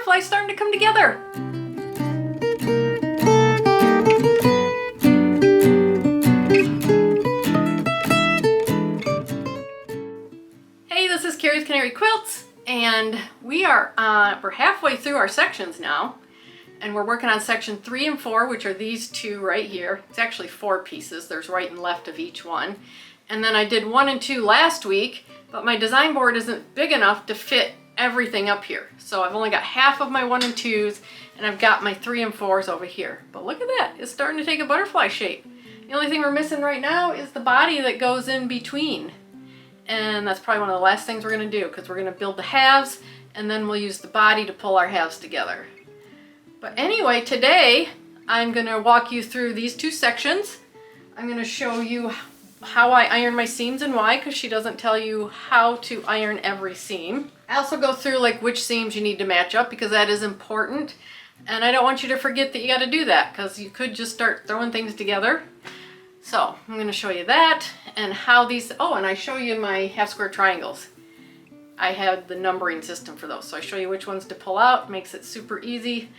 butterfly's starting to come together. Hey, this is Carrie's Canary Quilts, and we're halfway through our sections now, and we're working on section 3 and 4, which are these two right here. It's actually 4 pieces. There's right and left of each one. And then I did 1 and 2 last week, but my design board isn't big enough to fit everything up here. So I've only got half of my 1 and 2s, and I've got my 3 and 4s over here. But look at that, it's starting to take a butterfly shape. The only thing we're missing right now is the body that goes in between. And that's probably one of the last things we're gonna do, because we're gonna build the halves, and then we'll use the body to pull our halves together. But anyway, today I'm gonna walk you through these 2 sections. I'm gonna show you how I iron my seams and why, because she doesn't tell you how to iron every seam. I also go through like which seams you need to match up, because that is important. And I don't want you to forget that you got to do that, because you could just start throwing things together. So I'm going to show you that and how these, oh, and I show you my half square triangles. I have the numbering system for those. So I show you which ones to pull out, makes it super easy.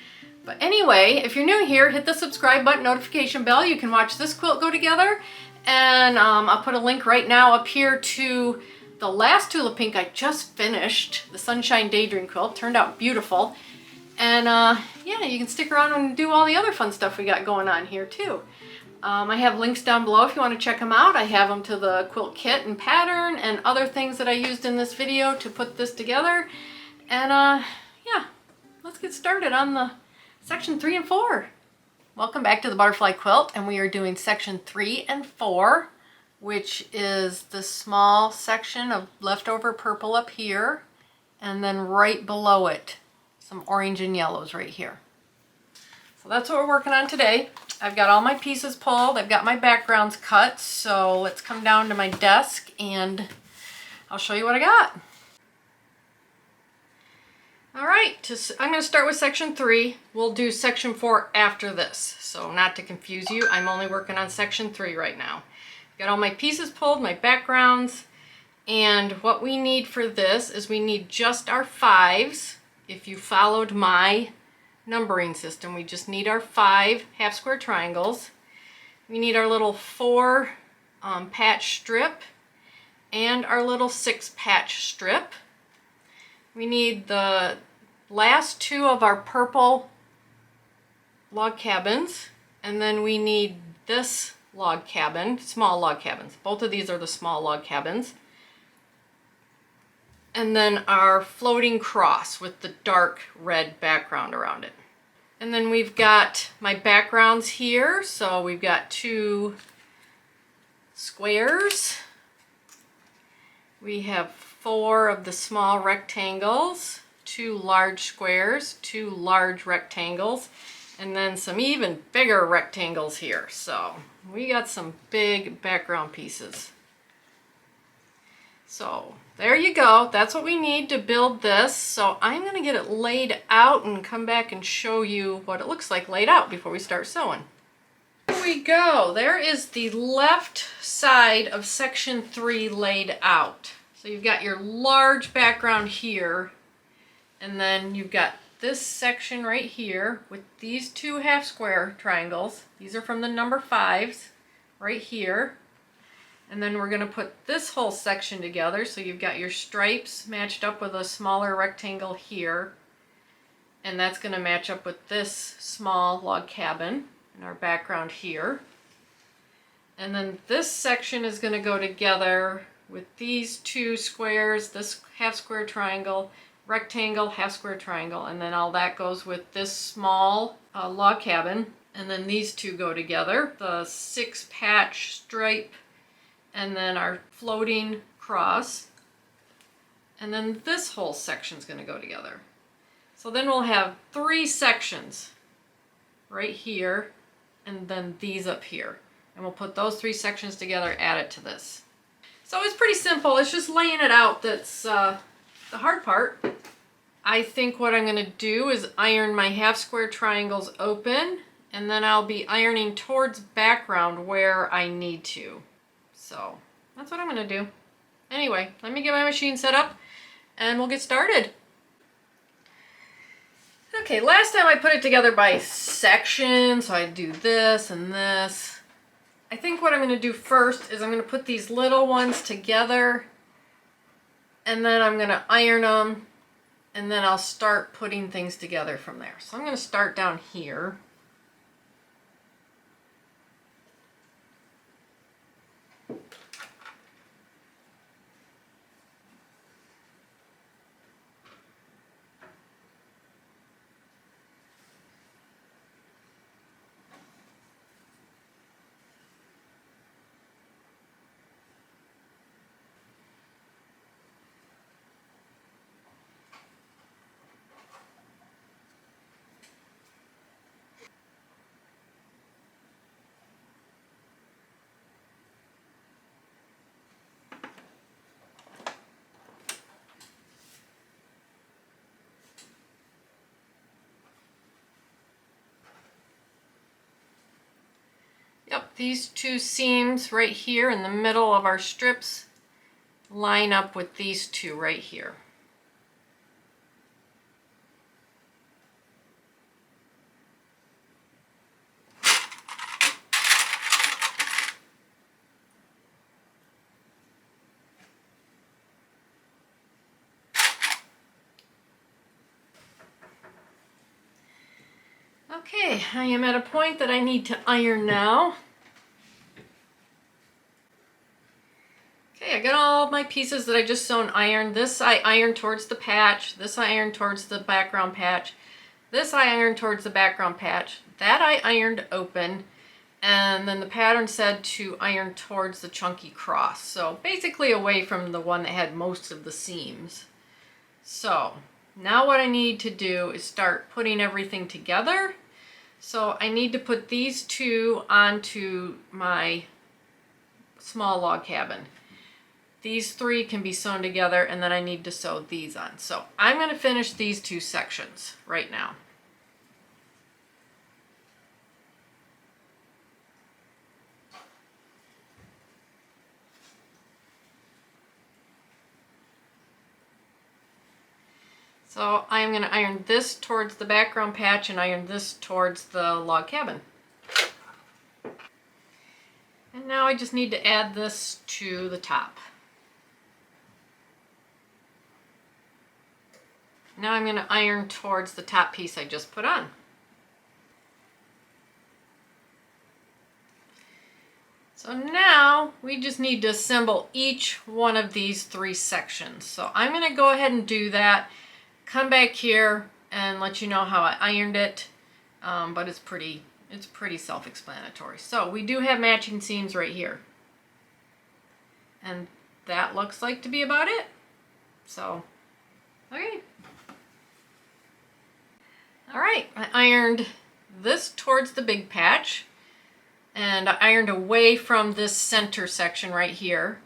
But anyway, if you're new here, hit the subscribe button, notification bell. You can watch this quilt go together. And I'll put a link right now up here to the last Tula Pink I just finished, the Sunshine Daydream quilt. Turned out beautiful. And yeah, you can stick around and do all the other fun stuff we got going on here too. I have links down below if you want to check them out. I have them to the quilt kit and pattern and other things that I used in this video to put this together. And yeah, let's get started on the section 3 and 4. Welcome back to the butterfly quilt, and we are doing section 3 and 4, which is the small section of leftover purple up here, and then right below it, some orange and yellows right here. So that's what we're working on today. I've got all my pieces pulled, I've got my backgrounds cut, so let's come down to my desk and I'll show you what I got. All right, I'm going to start with section 3. We'll do section 4 after this. So not to confuse you, I'm only working on section 3 right now. Got all my pieces pulled, my backgrounds, and what we need for this is we need just our 5s. If you followed my numbering system, we just need our 5 half square triangles. We need our little 4 patch strip and our little 6 patch strip. We need the last 2 of our purple log cabins, and then we need this log cabin, small log cabins. Both of these are the small log cabins. And then our floating cross with the dark red background around it. And then we've got my backgrounds here. So we've got 2 squares. We have 4 of the small rectangles, 2 large squares, 2 large rectangles, and then some even bigger rectangles here. So we got some big background pieces. So there you go. That's what we need to build this. So I'm going to get it laid out and come back and show you what it looks like laid out before we start sewing. Here we go. There is the left side of section 3 laid out. So you've got your large background here, and then you've got this section right here with these 2 half square triangles. These are from the number 5s right here. And then we're going to put this whole section together. So you've got your stripes matched up with a smaller rectangle here. And that's going to match up with this small log cabin in our background here. And then this section is going to go together with these 2 squares, this half square triangle, rectangle, half square triangle, and then all that goes with this small log cabin. And then these 2 go together, the 6 patch stripe, and then our floating cross. And then this whole section is going to go together. So then we'll have 3 sections right here, and then these up here. And we'll put those 3 sections together, add it to this. So it's pretty simple. It's just laying it out that's the hard part. I think what I'm going to do is iron my half square triangles open, and then I'll be ironing towards background where I need to. So that's what I'm going to do. Anyway, let me get my machine set up and we'll get started. Okay, last time I put it together by section, so I do this and this. I think what I'm going to do first is I'm going to put these little ones together, and then I'm going to iron them, and then I'll start putting things together from there. So I'm going to start down here. Yep, these two seams right here in the middle of our strips line up with these two right here. Okay, I am at a point that I need to iron now. Okay, I got all my pieces that I just sewn ironed. This I ironed towards the patch. This I ironed towards the background patch. This I ironed towards the background patch. That I ironed open. And then the pattern said to iron towards the chunky cross. So basically away from the one that had most of the seams. So now what I need to do is start putting everything together. So I need to put these two onto my small log cabin. These three can be sewn together, and then I need to sew these on. So I'm going to finish these two sections right now. So I'm going to iron this towards the background patch and iron this towards the log cabin. And now I just need to add this to the top. Now I'm going to iron towards the top piece I just put on. So now we just need to assemble each one of these three sections. So I'm going to go ahead and do that. Come back here and let you know how I ironed it, but it's pretty self-explanatory. So we do have matching seams right here, and that looks like to be about it. So, okay. All right, I ironed this towards the big patch, and I ironed away from this center section right here.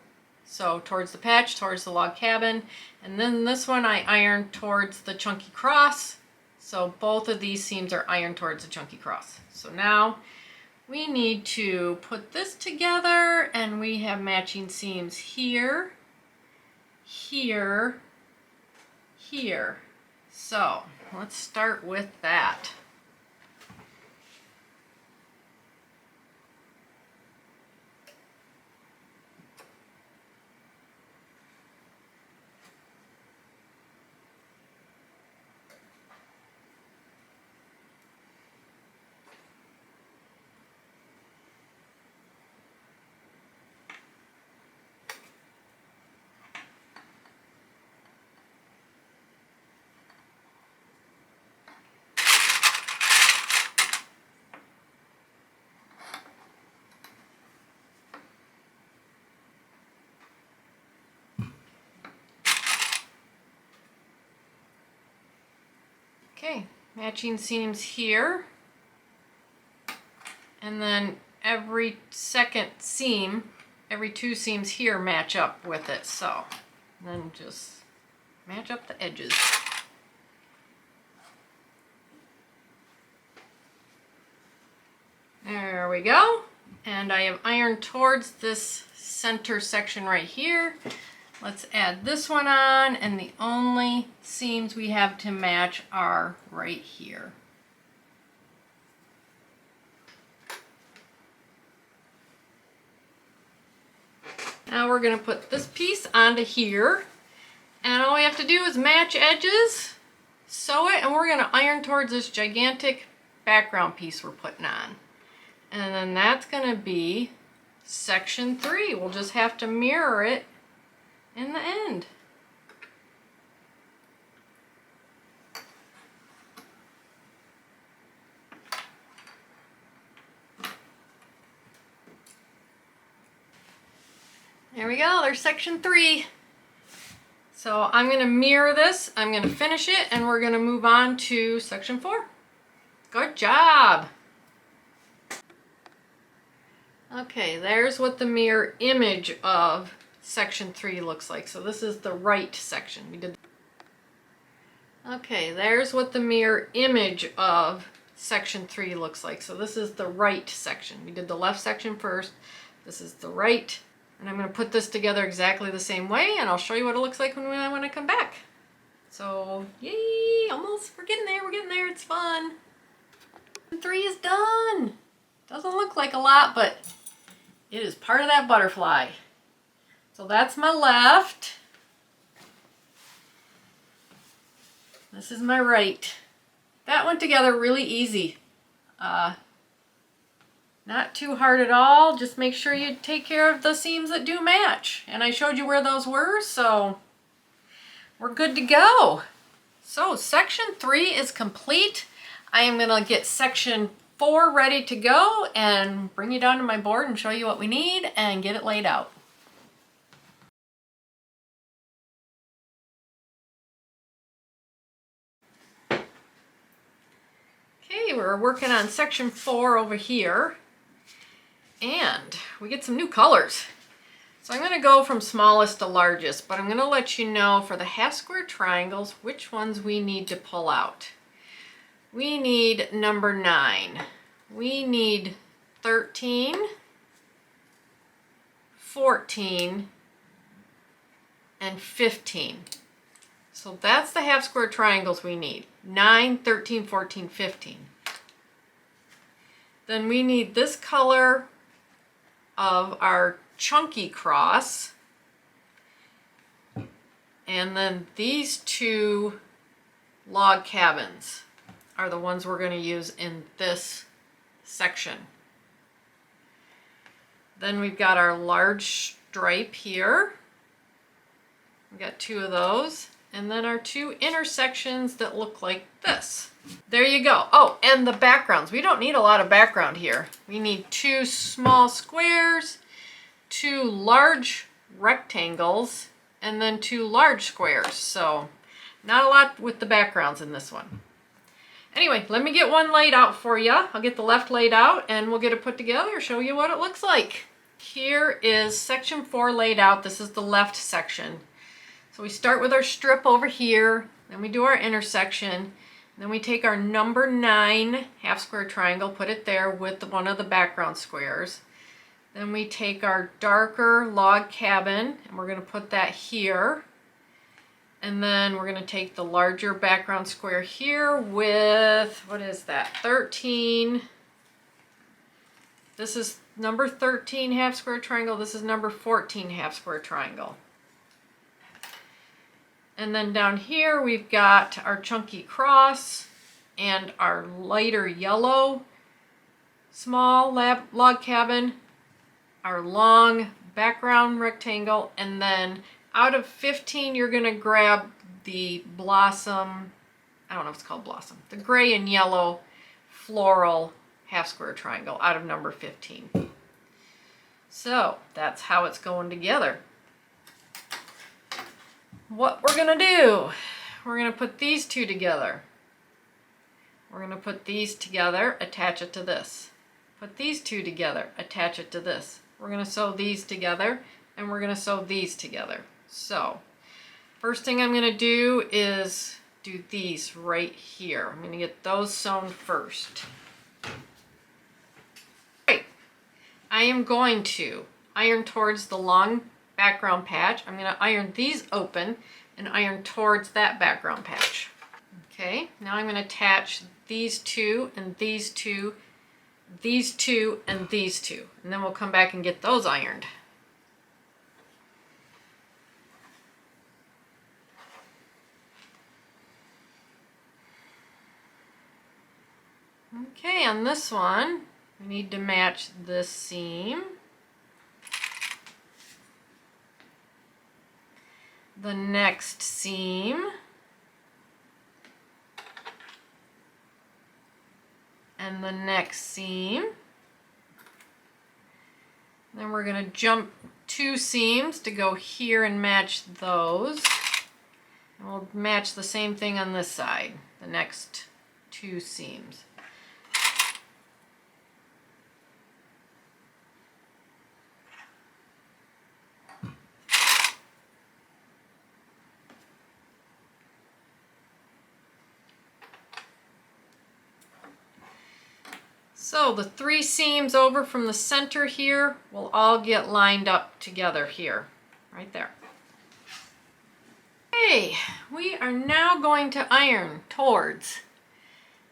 So towards the patch, towards the log cabin, and then this one I ironed towards the chunky cross. So both of these seams are ironed towards the chunky cross. So now we need to put this together, and we have matching seams here, here, here. So let's start with that. Okay, matching seams here, and then every second seam, every two seams here match up with it. So then just match up the edges. There we go. And I have ironed towards this center section right here. Let's add this one on, and the only seams we have to match are right here. Now we're going to put this piece onto here, and all we have to do is match edges, sew it, and we're going to iron towards this gigantic background piece we're putting on. And then that's going to be section 3. We'll just have to mirror it in the end. There we go, there's section 3. So I'm going to mirror this, I'm going to finish it, and we're going to move on to section 4. Good job! Okay, there's what the mirror image of section 3 looks like. So this is the right section. Okay, there's what the mirror image of section 3 looks like. So this is the right section. We did the left section first. This is the right. And I'm going to put this together exactly the same way, and I'll show you what it looks like when I come back. So, yay! Almost, we're getting there, it's fun. 3 is done. Doesn't look like a lot, but it is part of that butterfly. So that's my left. This is my right. That went together really easy. Not too hard at all. Just make sure you take care of the seams that do match. And I showed you where those were, so we're good to go. So section 3 is complete. I am gonna get section 4 ready to go and bring you down to my board and show you what we need and get it laid out. Okay, we're working on section 4 over here. And we get some new colors. So I'm going to go from smallest to largest, but I'm going to let you know for the half square triangles which ones we need to pull out. We need number 9. We need 13, 14, and 15. So that's the half square triangles we need. 9, 13, 14, 15. Then we need this color of our chunky cross, and then these 2 log cabins are the ones we're going to use in this section. Then we've got our large stripe here. We've got 2 of those, and then our 2 intersections that look like this. There you go. Oh, and the backgrounds. We don't need a lot of background here. We need 2 small squares, 2 large rectangles, and then 2 large squares. So not a lot with the backgrounds in this one. Anyway, let me get one laid out for you. I'll get the left laid out and we'll get it put together, show you what it looks like. Here is section 4 laid out. This is the left section. So we start with our strip over here, then we do our intersection. Then we take our number 9 half square triangle, put it there with one of the background squares. Then we take our darker log cabin and we're going to put that here. And then we're going to take the larger background square here with, what is that, 13. This is number 13 half square triangle. This is number 14 half square triangle. And then down here we've got our chunky cross and our lighter yellow small log cabin, our long background rectangle, and then out of 15 you're going to grab the blossom, I don't know if it's called blossom, the gray and yellow floral half square triangle out of number 15. So that's how it's going together. What we're going to do, we're going to put these 2 together. We're going to put these together, attach it to this. Put these 2 together, attach it to this. We're going to sew these together, and we're going to sew these together. So, first thing I'm going to do is do these right here. I'm going to get those sewn first. Right. I am going to iron towards the long background patch. I'm going to iron these open and iron towards that background patch. Okay, now I'm going to attach these two and these two, these two and these two, and then we'll come back and get those ironed. Okay, on this one, we need to match this seam, the next seam, and the next seam. Then we're going to jump 2 seams to go here and match those. And we'll match the same thing on this side, the next 2 seams. So the 3 seams over from the center here will all get lined up together here, right there. Okay, we are now going to iron towards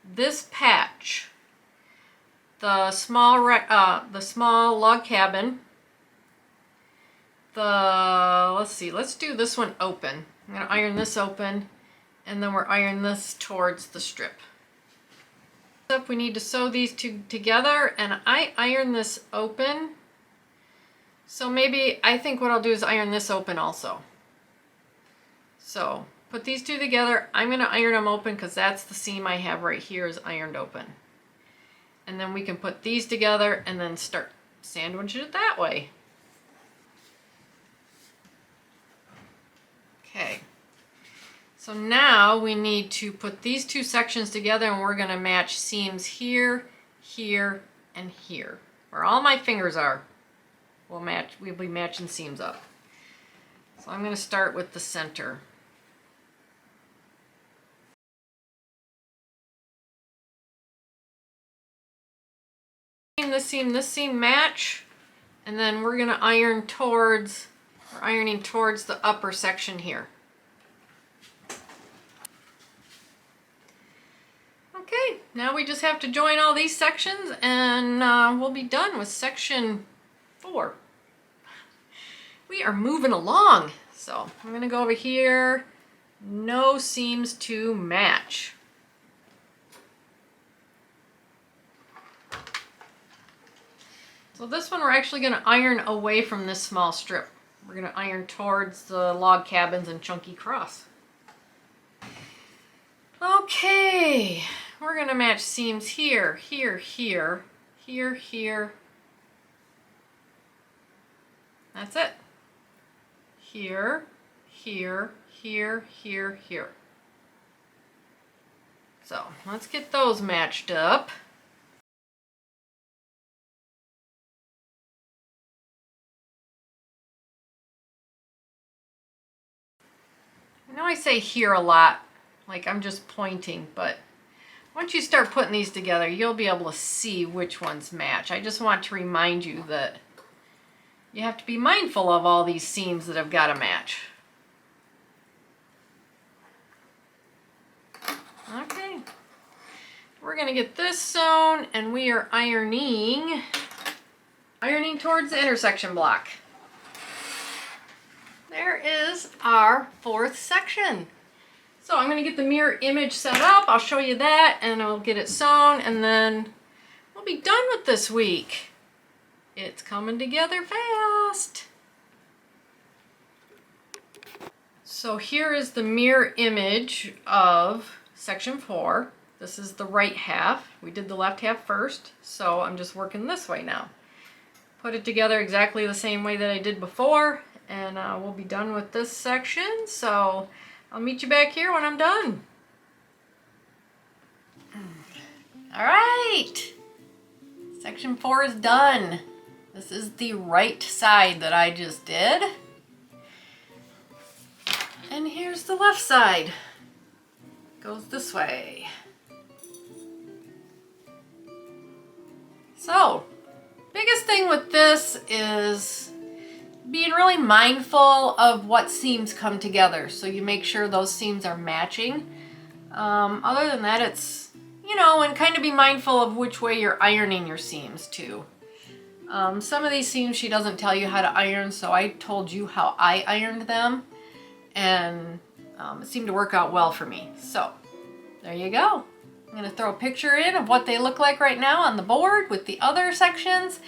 this patch, the small log cabin. Let's do this one open. I'm going to iron this open, and then we're ironing this towards the strip. We need to sew these two together, and I iron this open, so maybe I think what I'll do is iron this open also. So put these two together. I'm going to iron them open because that's the seam I have right here is ironed open, and then we can put these together and then start sandwiching it that way. Okay. So now we need to put these 2 sections together, and we're going to match seams here, here, and here. Where all my fingers are, we'll be matching seams up. So I'm going to start with the center. This seam match, and then we're going to iron towards, we're ironing towards the upper section here. Okay, now we just have to join all these sections, and we'll be done with section 4. We are moving along. So I'm going to go over here, no seams to match. So this one we're actually going to iron away from this small strip. We're going to iron towards the log cabins and chunky cross. Okay, we're going to match seams here, here, here, here, here. That's it. Here, here, here, here, here. So let's get those matched up. I know I say here a lot, like I'm just pointing, but once you start putting these together, you'll be able to see which ones match. I just want to remind you that you have to be mindful of all these seams that have got to match. Okay, we're going to get this sewn, and we are ironing towards the intersection block. There is our 4th section. So I'm going to get the mirror image set up. I'll show you that, and I'll get it sewn, and then we'll be done with this week. It's coming together fast. So here is the mirror image of section 4. This is the right half. We did the left half first, so I'm just working this way now. Put it together exactly the same way that I did before, and we'll be done with this section. So I'll meet you back here when I'm done. All right, section 4 is done. This is the right side that I just did. And here's the left side. Goes this way. So, biggest thing with this is being really mindful of what seams come together, so you make sure those seams are matching. Other than that, it's, you know, and kind of be mindful of which way you're ironing your seams too. Some of these seams she doesn't tell you how to iron, so I told you how I ironed them, and it seemed to work out well for me. So there you go. I'm going to throw a picture in of what they look like right now on the board with the other sections.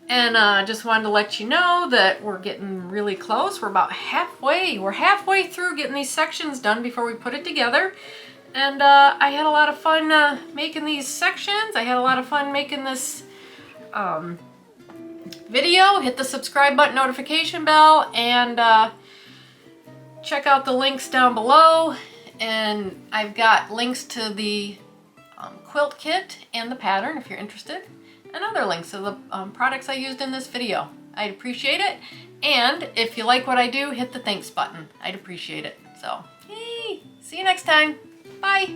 And just wanted to let you know that we're getting really close. We're about halfway. We're halfway through getting these sections done before we put it together. And I had a lot of fun making these sections. I had a lot of fun making this video. Hit the subscribe button, notification bell, and check out the links down below. And I've got links to the quilt kit and the pattern if you're interested, and other links to the products I used in this video. I'd appreciate it. And if you like what I do, hit the thanks button. I'd appreciate it. So, yay! See you next time. Bye!